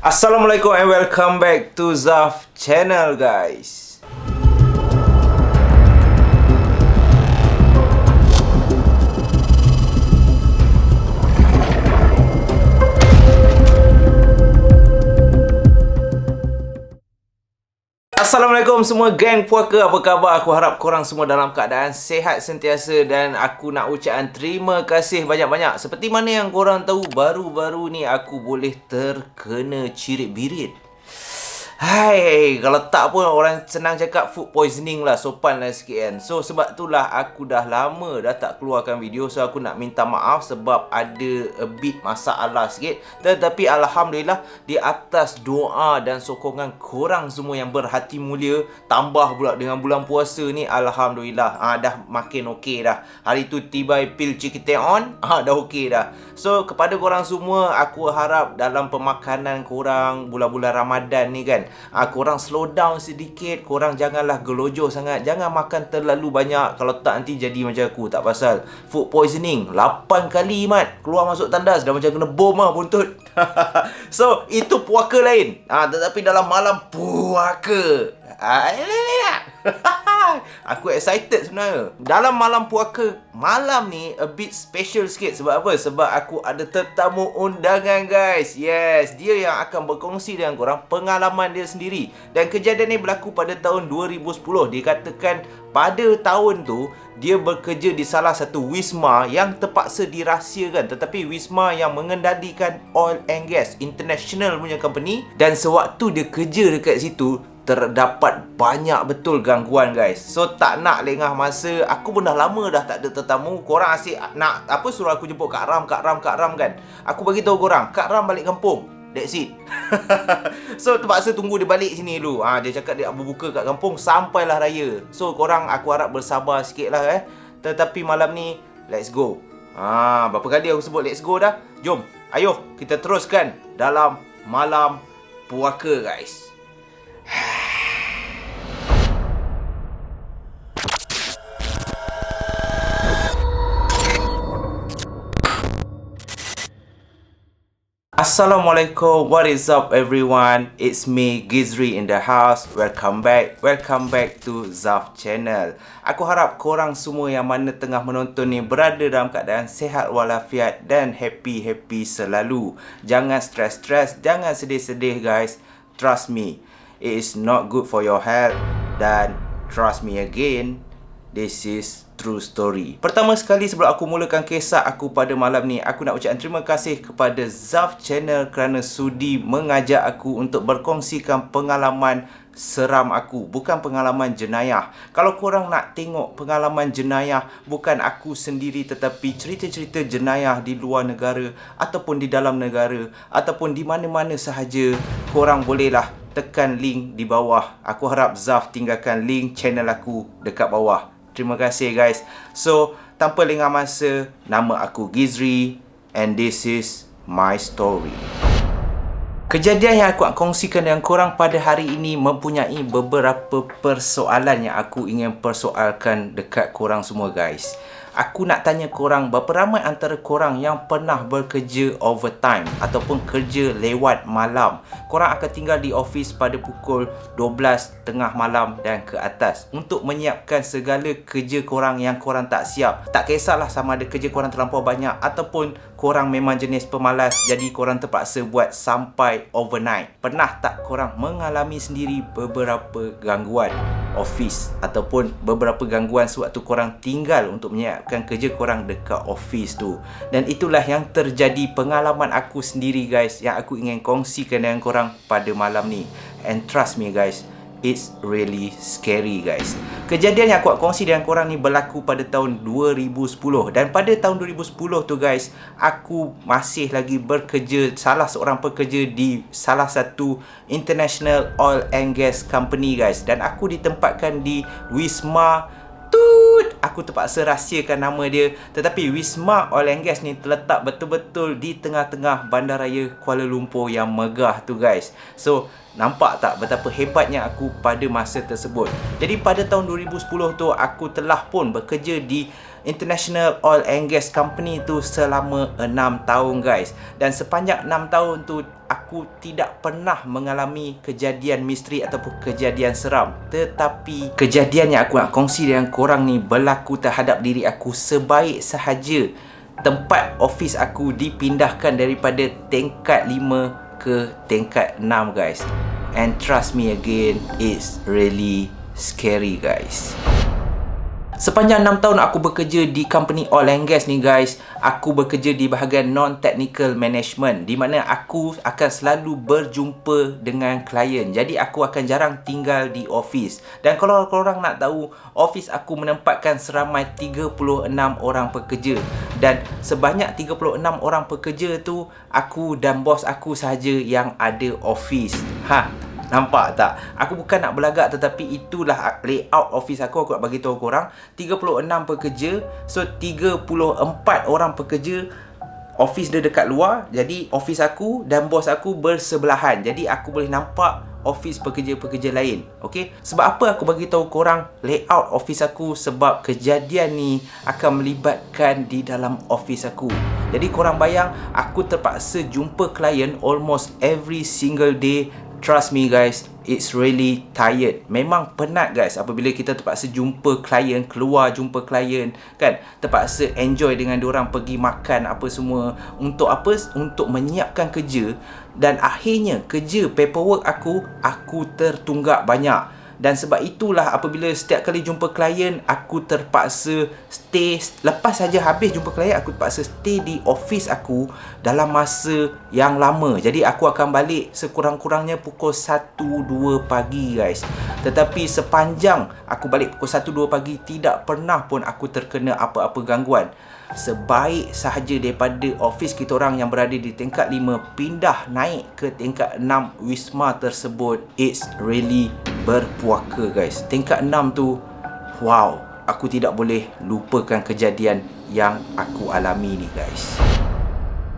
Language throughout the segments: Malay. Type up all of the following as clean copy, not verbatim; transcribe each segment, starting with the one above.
Assalamualaikum and welcome back to Zaf channel, guys. Assalamualaikum semua geng puaka, apa khabar? Aku harap korang semua dalam keadaan sehat sentiasa dan aku nak ucapkan terima kasih banyak-banyak. Seperti mana yang korang tahu, baru-baru ni aku boleh terkena cirit-birit. Hai, kalau tak pun orang senang cakap food poisoning lah, sopan lah sikit kan. So sebab itulah aku dah lama dah tak keluarkan video. So aku nak minta maaf sebab ada a bit masalah sikit. Tetapi Alhamdulillah, di atas doa dan sokongan korang semua yang berhati mulia, tambah pula dengan bulan puasa ni, Alhamdulillah dah makin okey dah. Hari tu tiba pil cikite on, dah okey dah. So kepada korang semua, aku harap dalam pemakanan korang bulan-bulan Ramadan ni kan, korang slow down sedikit. Korang janganlah gelojoh sangat. Jangan makan terlalu banyak. Kalau tak nanti jadi macam aku. Tak pasal food poisoning 8 kali mat, keluar masuk tandas, dah macam kena bom lah buntut. So itu puaka lain. Tetapi dalam malam puaka, aku excited sebenarnya. Dalam malam puaka malam ni a bit special sikit. Sebab apa? Sebab aku ada tetamu undangan, guys. Yes, dia yang akan berkongsi dengan korang pengalaman dia sendiri. Dan kejadian ni berlaku pada tahun 2010. Dikatakan pada tahun tu dia bekerja di salah satu wisma yang terpaksa dirahsiakan, tetapi wisma yang mengendalikan oil and gas international punya company. Dan sewaktu dia kerja dekat situ, terdapat banyak betul gangguan, guys. So tak nak lengah masa. Aku pun dah lama dah tak ada tetamu. Korang asyik nak apa, suruh aku jemput Kak Ram kan. Aku bagi tahu korang, Kak Ram balik kampung. That's it. So terpaksa tunggu dia balik sini dulu. Dia cakap dia berbuka kat kampung sampailah raya. So korang aku harap bersabar sikit lah Tetapi malam ni let's go. Berapa kali aku sebut let's go dah. Jom, ayo kita teruskan dalam malam puaka, guys. Assalamualaikum, what is up everyone? It's me, Gizri in the house. Welcome back to Zaf channel. Aku harap korang semua yang mana tengah menonton ni berada dalam keadaan sehat walafiat dan happy selalu. Jangan stres, jangan sedih-sedih, guys. Trust me, it is not good for your health. Dan trust me again, this is true story. Pertama sekali, sebelum aku mulakan kisah aku pada malam ni, aku nak ucapkan terima kasih kepada Zaf channel kerana sudi mengajak aku untuk berkongsikan pengalaman seram aku. Bukan pengalaman jenayah. Kalau korang nak tengok pengalaman jenayah, bukan aku sendiri, tetapi cerita-cerita jenayah di luar negara ataupun di dalam negara ataupun di mana-mana sahaja, korang bolehlah tekan link di bawah. Aku harap Zaf tinggalkan link channel aku dekat bawah. Terima kasih, guys. So, tanpa lengah masa, nama aku Gizri and this is my story. Kejadian yang aku nak kongsikan dengan korang pada hari ini mempunyai beberapa persoalan yang aku ingin persoalkan dekat korang semua, guys. Aku nak tanya korang, berapa ramai antara korang yang pernah bekerja overtime ataupun kerja lewat malam? Korang akan tinggal di office pada pukul 12 tengah malam dan ke atas untuk menyiapkan segala kerja korang yang korang tak siap. Tak kisahlah sama ada kerja korang terlampau banyak ataupun korang memang jenis pemalas, jadi korang terpaksa buat sampai overnight. Pernah tak korang mengalami sendiri beberapa gangguan office ataupun beberapa gangguan sewaktu korang tinggal untuk menyiapkan kerja korang dekat office tu? Dan itulah yang terjadi pengalaman aku sendiri, guys, yang aku ingin kongsikan dengan korang pada malam ni. And trust me, guys, it's really scary, guys. Kejadian yang aku nak kongsi dengan korang ni berlaku pada tahun 2010. Dan pada tahun 2010 tu, guys, aku masih lagi bekerja, salah seorang pekerja di salah satu international oil and gas company, guys. Dan aku ditempatkan di Wisma Aku terpaksa rahsiakan nama dia. Tetapi Wisma Oil and Gas ni terletak betul-betul di tengah-tengah bandaraya Kuala Lumpur yang megah tu, guys. So nampak tak betapa hebatnya aku pada masa tersebut. Jadi pada tahun 2010 tu aku telah pun bekerja di International Oil and Gas Company tu selama 6 tahun guys. Dan sepanjang 6 tahun tu aku tidak pernah mengalami kejadian misteri ataupun kejadian seram. Tetapi kejadian yang aku nak kongsi dengan korang ni berlaku terhadap diri aku sebaik sahaja tempat office aku dipindahkan daripada tingkat 5 ke tingkat 6 guys. And trust me again, it's really scary guys. Sepanjang 6 tahun aku bekerja di company oil and gas ni guys, aku bekerja di bahagian non-technical management, di mana aku akan selalu berjumpa dengan klien. Jadi aku akan jarang tinggal di office. Dan kalau korang nak tahu, office aku menempatkan seramai 36 orang pekerja. Dan sebanyak 36 orang pekerja tu, aku dan bos aku sahaja yang ada office. Nampak tak? Aku bukan nak belagak, tetapi itulah layout office aku. Aku nak bagi tahu korang 36 pekerja. So 34 orang pekerja. Office dia dekat luar. Jadi office aku dan bos aku bersebelahan. Jadi aku boleh nampak office pekerja-pekerja lain. Okey? Sebab apa aku bagi tahu korang layout office aku? Sebab kejadian ni akan melibatkan di dalam office aku. Jadi korang bayang, aku terpaksa jumpa klien almost every single day. Trust me guys, it's really tired. Memang penat guys apabila kita terpaksa jumpa klien, keluar jumpa klien kan. Terpaksa enjoy dengan diorang, pergi makan apa semua. Untuk apa? Untuk menyiapkan kerja. Dan akhirnya kerja paperwork aku tertunggak banyak. Dan sebab itulah apabila setiap kali jumpa klien, aku terpaksa stay. Lepas saja habis jumpa klien, aku terpaksa stay di office aku dalam masa yang lama. Jadi aku akan balik sekurang-kurangnya pukul 1-2 pagi guys. Tetapi sepanjang aku balik pukul 1-2 pagi, tidak pernah pun aku terkena apa-apa gangguan. Sebaik sahaja daripada office kita orang yang berada di tingkat 5 pindah naik ke tingkat 6 wisma tersebut, it's really berpuaka guys. Tingkat 6 tu, wow, aku tidak boleh lupakan kejadian yang aku alami ni guys.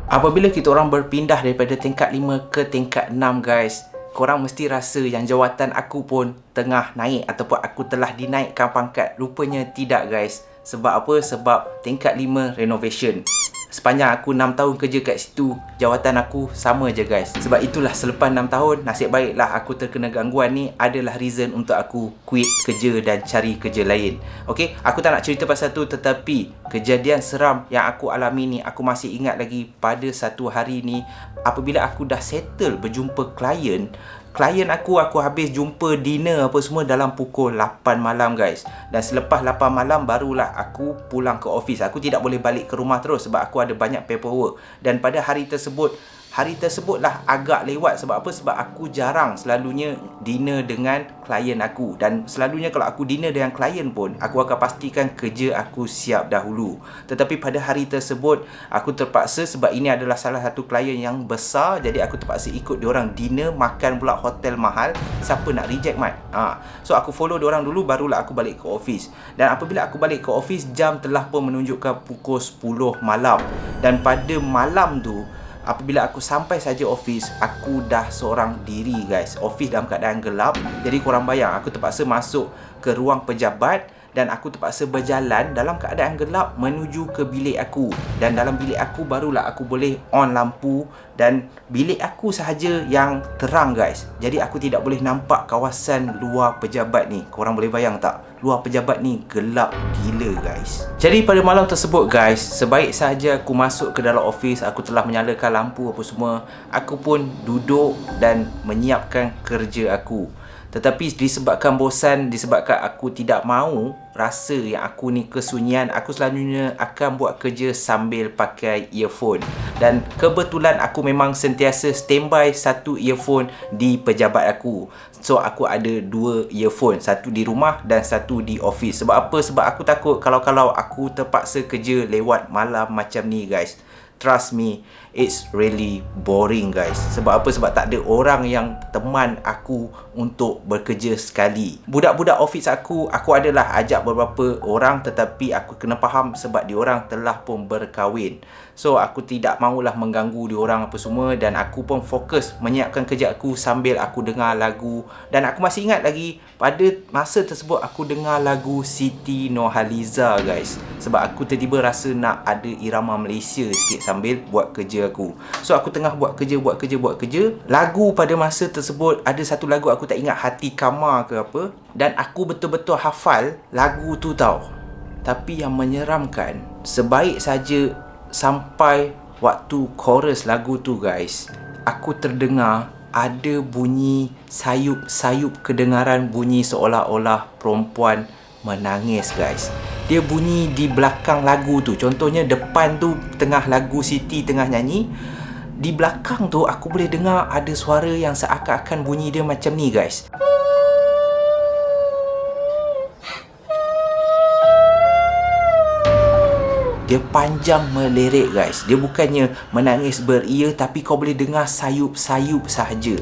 Apabila kita orang berpindah daripada tingkat 5 ke tingkat 6 guys, korang mesti rasa yang jawatan aku pun tengah naik ataupun aku telah dinaikkan pangkat. Rupanya tidak guys. Sebab apa? Sebab tingkat 5 renovation. Sepanjang aku 6 tahun kerja kat situ, jawatan aku sama je guys. Sebab itulah selepas 6 tahun, nasib baiklah aku terkena gangguan ni adalah reason untuk aku quit kerja dan cari kerja lain. Okay, aku tak nak cerita pasal tu, tetapi kejadian seram yang aku alami ni, aku masih ingat lagi pada satu hari ni. Apabila aku dah settle berjumpa klien aku habis jumpa dinner apa semua dalam pukul 8 malam guys. Dan selepas 8 malam barulah aku pulang ke office. Aku tidak boleh balik ke rumah terus sebab aku ada banyak paperwork. Dan pada hari tersebutlah agak lewat. Sebab apa? Sebab aku jarang selalunya dinner dengan klien aku. Dan selalunya kalau aku dinner dengan klien pun, aku akan pastikan kerja aku siap dahulu. Tetapi pada hari tersebut, aku terpaksa sebab ini adalah salah satu klien yang besar. Jadi aku terpaksa ikut diorang dinner, makan pula hotel mahal. Siapa nak reject mat? So aku follow diorang dulu, barulah aku balik ke office. Dan apabila aku balik ke office, jam telah pun menunjukkan pukul 10 malam. Dan pada malam tu, apabila aku sampai saja office, aku dah seorang diri guys. Office dalam keadaan gelap. Jadi korang bayang, aku terpaksa masuk ke ruang pejabat dan aku terpaksa berjalan dalam keadaan gelap menuju ke bilik aku. Dan dalam bilik aku barulah aku boleh on lampu. Dan bilik aku sahaja yang terang guys. Jadi aku tidak boleh nampak kawasan luar pejabat ni. Korang boleh bayang tak? Luar pejabat ni gelap gila guys. Jadi pada malam tersebut guys, sebaik sahaja aku masuk ke dalam office, aku telah menyalakan lampu apa semua, aku pun duduk dan menyiapkan kerja aku. Tetapi disebabkan bosan, disebabkan aku tidak mahu rasa yang aku ni kesunyian, aku selalunya akan buat kerja sambil pakai earphone. Dan kebetulan aku memang sentiasa standby satu earphone di pejabat aku. So aku ada dua earphone, satu di rumah dan satu di office. Sebab apa? Sebab aku takut kalau aku terpaksa kerja lewat malam macam ni guys. Trust me, it's really boring guys. Sebab apa? Sebab tak ada orang yang teman aku untuk bekerja sekali. Budak-budak office aku adalah ajak beberapa orang, tetapi aku kena faham sebab diorang telah pun berkahwin. So aku tidak maulah mengganggu diorang apa semua, dan aku pun fokus menyiapkan kerja aku sambil aku dengar lagu. Dan aku masih ingat lagi pada masa tersebut aku dengar lagu Siti Nurhaliza guys, sebab aku tiba-tiba rasa nak ada irama Malaysia sikit sambil buat kerja aku. So aku tengah buat kerja. Lagu pada masa tersebut ada satu lagu aku tak ingat Hati Kamar ke apa, dan aku betul-betul hafal lagu tu tau. Tapi yang menyeramkan, sebaik saja sampai waktu chorus lagu tu guys, aku terdengar ada bunyi sayup-sayup kedengaran, bunyi seolah-olah perempuan menangis guys. Dia bunyi di belakang lagu tu. Contohnya depan tu tengah lagu Siti tengah nyanyi, di belakang tu aku boleh dengar ada suara yang seakan-akan bunyi dia macam ni guys. Dia panjang melirik guys. Dia bukannya menangis beria, tapi kau boleh dengar sayup-sayup sahaja.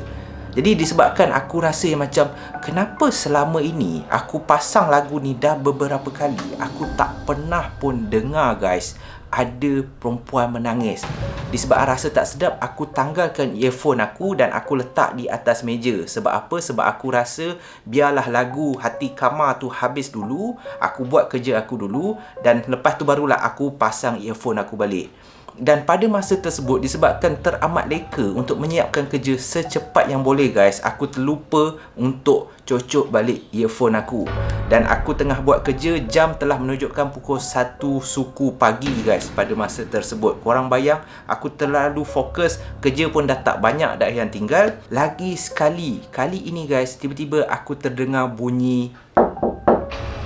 Jadi disebabkan aku rasa macam, kenapa selama ini aku pasang lagu ni dah beberapa kali, aku tak pernah pun dengar guys ada perempuan menangis. Disebab rasa tak sedap, aku tanggalkan earphone aku dan aku letak di atas meja. Sebab apa? Sebab aku rasa biarlah lagu Hati Kamar tu habis dulu, aku buat kerja aku dulu, dan lepas tu barulah aku pasang earphone aku balik. Dan pada masa tersebut, disebabkan teramat leka untuk menyiapkan kerja secepat yang boleh guys, aku terlupa untuk cocok balik earphone aku. Dan aku tengah buat kerja, jam telah menunjukkan pukul 1 suku pagi guys pada masa tersebut. Korang bayang, aku terlalu fokus, kerja pun dah tak banyak dah yang tinggal. Lagi sekali, kali ini guys, tiba-tiba aku terdengar bunyi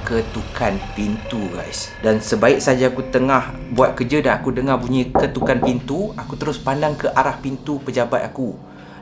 ketukan pintu guys. Dan sebaik saja aku tengah buat kerja dan aku dengar bunyi ketukan pintu, aku terus pandang ke arah pintu pejabat aku.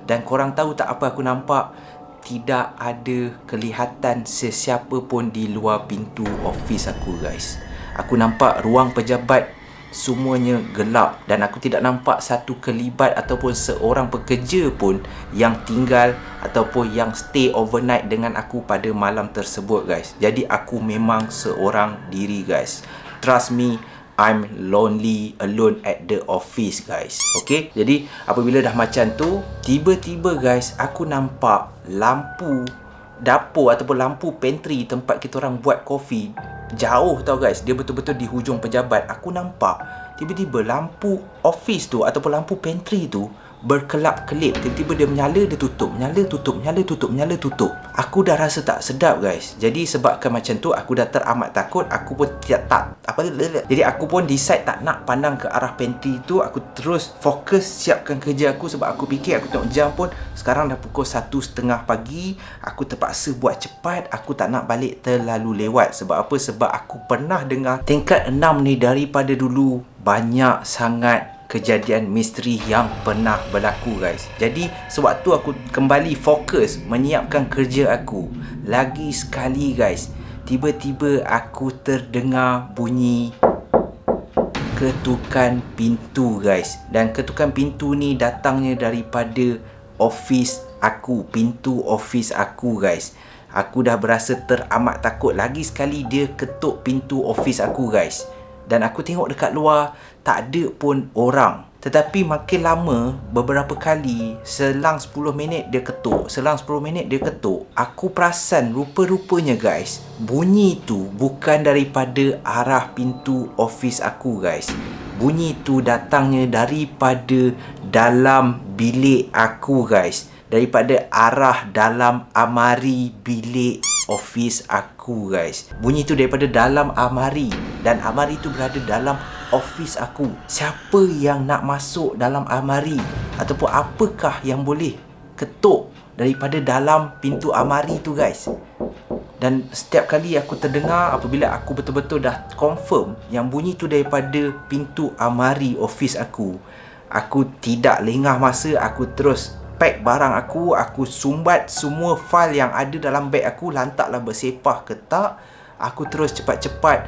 Dan korang tahu tak apa aku nampak? Tidak ada kelihatan sesiapa pun di luar pintu office aku guys. Aku nampak ruang pejabat semuanya gelap, dan aku tidak nampak satu kelibat ataupun seorang pekerja pun yang tinggal ataupun yang stay overnight dengan aku pada malam tersebut guys. Jadi aku memang seorang diri guys. Trust me, I'm lonely, alone at the office guys. Okay, jadi apabila dah macam tu, tiba-tiba guys aku nampak lampu dapur ataupun lampu pantry tempat kita orang buat kopi jauh tau guys. Dia betul-betul di hujung pejabat. Aku nampak tiba-tiba lampu office tu ataupun lampu pantry tu berkelap-kelip. Tiba-tiba dia menyala, dia tutup, menyala, tutup, menyala, tutup, menyala, tutup. Aku dah rasa tak sedap guys. Jadi sebabkan macam tu, aku dah teramat takut. Aku pun jadi aku pun decide tak nak pandang ke arah pantry tu. Aku terus fokus siapkan kerja aku, sebab aku fikir, aku tengok jam pun sekarang dah pukul 1:30 pagi. Aku terpaksa buat cepat. Aku tak nak balik terlalu lewat. Sebab apa? Sebab aku pernah dengar tingkat 6 ni daripada dulu banyak sangat kejadian misteri yang pernah berlaku guys. Jadi sewaktu aku kembali fokus menyiapkan kerja aku, lagi sekali guys, tiba-tiba aku terdengar bunyi ketukan pintu guys. Dan ketukan pintu ni datangnya daripada office aku, pintu office aku guys. Aku dah berasa teramat takut. Lagi sekali dia ketuk pintu office aku guys. Dan aku tengok dekat luar, tak ada pun orang. Tetapi makin lama, beberapa kali, selang 10 minit dia ketuk, selang 10 minit dia ketuk, aku perasan rupa-rupanya guys, bunyi tu bukan daripada arah pintu office aku guys. Bunyi tu datangnya daripada dalam bilik aku guys. Daripada arah dalam amari bilik office aku guys. Bunyi tu daripada dalam amari, dan amari tu berada dalam office aku. Siapa yang nak masuk dalam amari, ataupun apakah yang boleh ketuk daripada dalam pintu amari tu guys. Dan setiap kali aku terdengar, apabila aku betul-betul dah confirm yang bunyi tu daripada pintu amari office aku tidak lengah masa. Aku terus pack barang aku sumbat semua file yang ada dalam beg aku, lantaklah bersepah ketak. Aku terus cepat-cepat,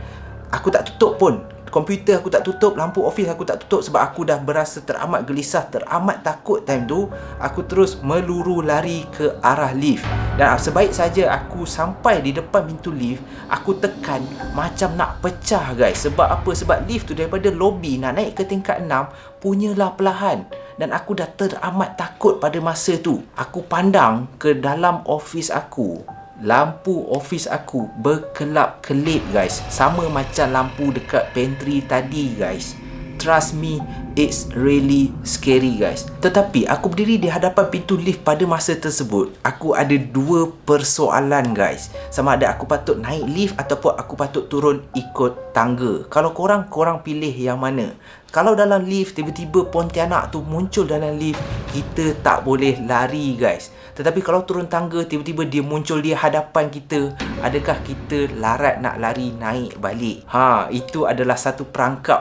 aku tak tutup pun komputer aku tak tutup, lampu office aku tak tutup sebab aku dah berasa teramat gelisah, teramat takut time tu. Aku terus meluru lari ke arah lift. Dan sebaik saja aku sampai di depan pintu lift, aku tekan macam nak pecah guys. Sebab apa? Sebab lift tu daripada lobby nak naik ke tingkat 6 punyalah perlahan. Dan aku dah teramat takut pada masa tu. Aku pandang ke dalam office aku. Lampu office aku berkelap-kelip guys. Sama macam lampu dekat pantry tadi guys. Trust me, it's really scary guys. Tetapi aku berdiri di hadapan pintu lift pada masa tersebut. Aku ada dua persoalan guys. Sama ada aku patut naik lift ataupun aku patut turun ikut tangga. Kalau korang pilih yang mana? Kalau dalam lift tiba-tiba Pontianak tu muncul dalam lift, kita tak boleh lari guys. Tetapi kalau turun tangga tiba-tiba dia muncul di hadapan kita, adakah kita larat nak lari naik balik? Itu adalah satu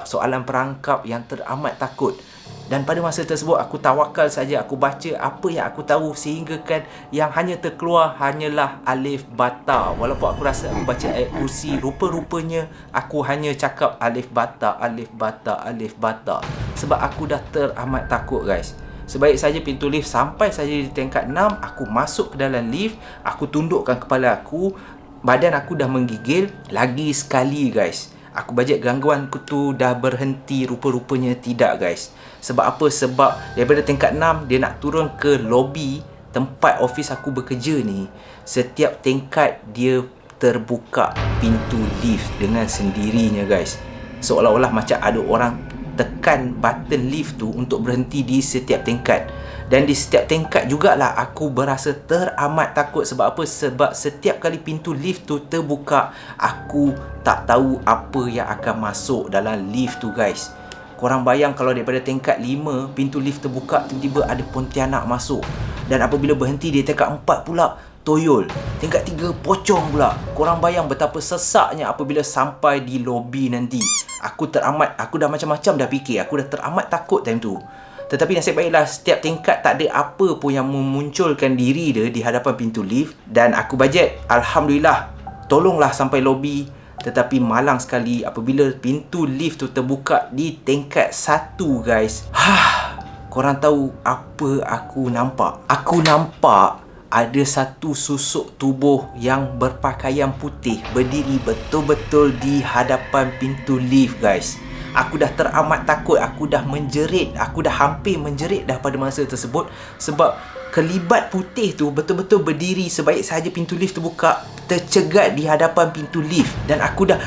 soalan perangkap yang teramat takut. Dan pada masa tersebut aku tawakal saja, aku baca apa yang aku tahu sehingga kan yang hanya terkeluar hanyalah alif bata. Walaupun aku rasa aku baca ayat kursi, rupa-rupanya aku hanya cakap alif bata, alif bata, alif bata. Sebab aku dah teramat takut guys. Sebaik saja pintu lift sampai saja di tingkat 6, aku masuk ke dalam lift, aku tundukkan kepala aku, badan aku dah menggigil. Lagi sekali guys, aku bajet gangguan aku tu dah berhenti, rupa-rupanya tidak guys. Sebab apa? Sebab daripada tingkat 6 dia nak turun ke lobby tempat office aku bekerja ni. Setiap tingkat dia terbuka pintu lift dengan sendirinya guys. Seolah-olah macam ada orang tekan button lift tu untuk berhenti di setiap tingkat. Dan di setiap tingkat jugalah aku berasa teramat takut. Sebab apa? Sebab setiap kali pintu lift tu terbuka, aku tak tahu apa yang akan masuk dalam lift tu guys. Korang bayang kalau daripada tingkat 5 pintu lift terbuka, tiba-tiba ada Pontianak masuk. Dan apabila berhenti di tingkat 4 pula, toyol. Tingkat 3 pocong pula. Korang bayang betapa sesaknya apabila sampai di lobi nanti. Aku dah macam-macam dah fikir. Aku dah teramat takut time tu. Tetapi nasib baiklah setiap tingkat tak ada apa pun yang memunculkan diri dia di hadapan pintu lift. Dan aku bajet, alhamdulillah, tolonglah sampai lobi. Tetapi malang sekali apabila pintu lift tu terbuka di tingkat 1 guys. Korang tahu apa aku nampak? Aku nampak ada satu susuk tubuh yang berpakaian putih berdiri betul-betul di hadapan pintu lift guys. Aku dah teramat takut, aku dah menjerit, aku dah hampir menjerit dah pada masa tersebut. Sebab kelibat putih tu betul-betul berdiri sebaik sahaja pintu lift terbuka, tercegat di hadapan pintu lift. Dan aku dah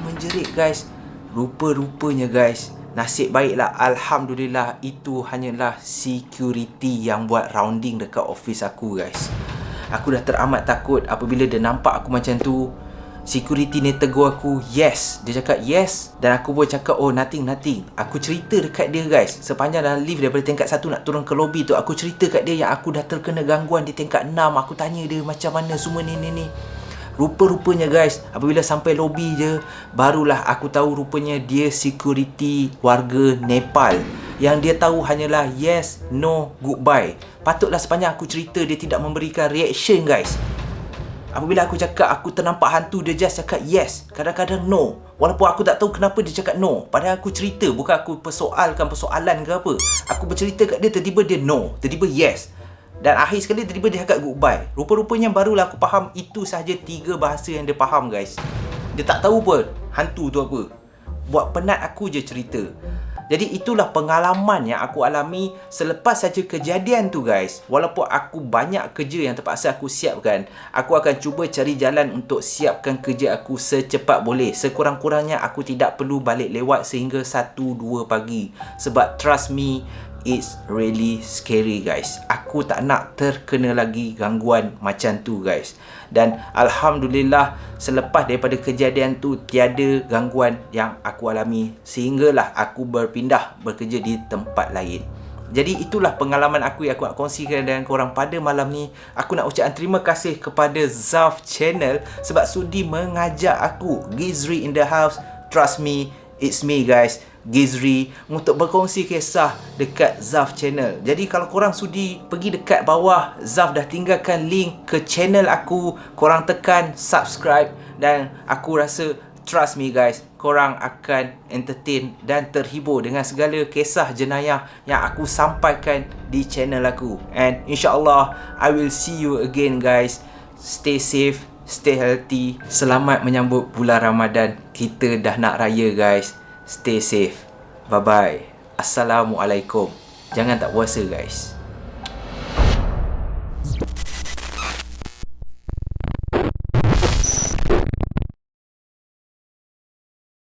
menjerit guys. Rupa-rupanya guys, nasib baiklah, alhamdulillah, itu hanyalah security yang buat rounding dekat office aku guys. Aku dah teramat takut apabila dia nampak aku macam tu. Security ni tegur aku, yes. Dia cakap yes. Dan aku pun cakap, oh nothing. Aku cerita dekat dia guys. Sepanjang dalam lift daripada tingkat 1 nak turun ke lobby tu, aku cerita kat dia yang aku dah terkena gangguan di tingkat 6. Aku tanya dia macam mana semua ni. Rupa-rupanya guys, apabila sampai lobby je, barulah aku tahu rupanya dia security warga Nepal. Yang dia tahu hanyalah yes, no, goodbye. Patutlah sepanjang aku cerita dia tidak memberikan reaction guys. Apabila aku cakap aku ternampak hantu, dia just cakap yes, kadang-kadang no. Walaupun aku tak tahu kenapa dia cakap no. Padahal aku cerita, bukan aku persoalkan persoalan ke apa. Aku bercerita kat dia, tiba-tiba dia no, tiba-tiba yes. Dan akhir sekali tiba-tiba dia cakap goodbye. Rupa-rupanya barulah aku faham itu sahaja 3 bahasa yang dia faham guys. Dia tak tahu pun hantu tu apa. Buat penat aku je cerita. Jadi itulah pengalaman yang aku alami selepas saja kejadian tu guys. Walaupun aku banyak kerja yang terpaksa aku siapkan, aku akan cuba cari jalan untuk siapkan kerja aku secepat boleh. Sekurang-kurangnya aku tidak perlu balik lewat sehingga 1-2 pagi. Sebab trust me, it's really scary guys. Aku tak nak terkena lagi gangguan macam tu guys. Dan alhamdulillah selepas daripada kejadian tu tiada gangguan yang aku alami, sehinggalah aku berpindah bekerja di tempat lain. Jadi itulah pengalaman aku yang aku nak kongsikan dengan korang pada malam ni. Aku nak ucapkan terima kasih kepada Zaf Channel sebab sudi mengajak aku, Gizri in the house. Trust me, it's me guys, Gizri, untuk berkongsi kisah dekat Zaf Channel. Jadi kalau korang sudi, pergi dekat bawah, Zaf dah tinggalkan link ke channel aku. Korang tekan subscribe dan aku rasa Trust me guys, korang akan entertain dan terhibur dengan segala kisah jenayah yang aku sampaikan di channel aku. And insyaAllah, I will see you again guys. Stay safe, stay healthy. Selamat menyambut bulan Ramadan. Kita dah nak raya guys. Stay safe. Bye-bye. Assalamualaikum. Jangan tak puasa guys.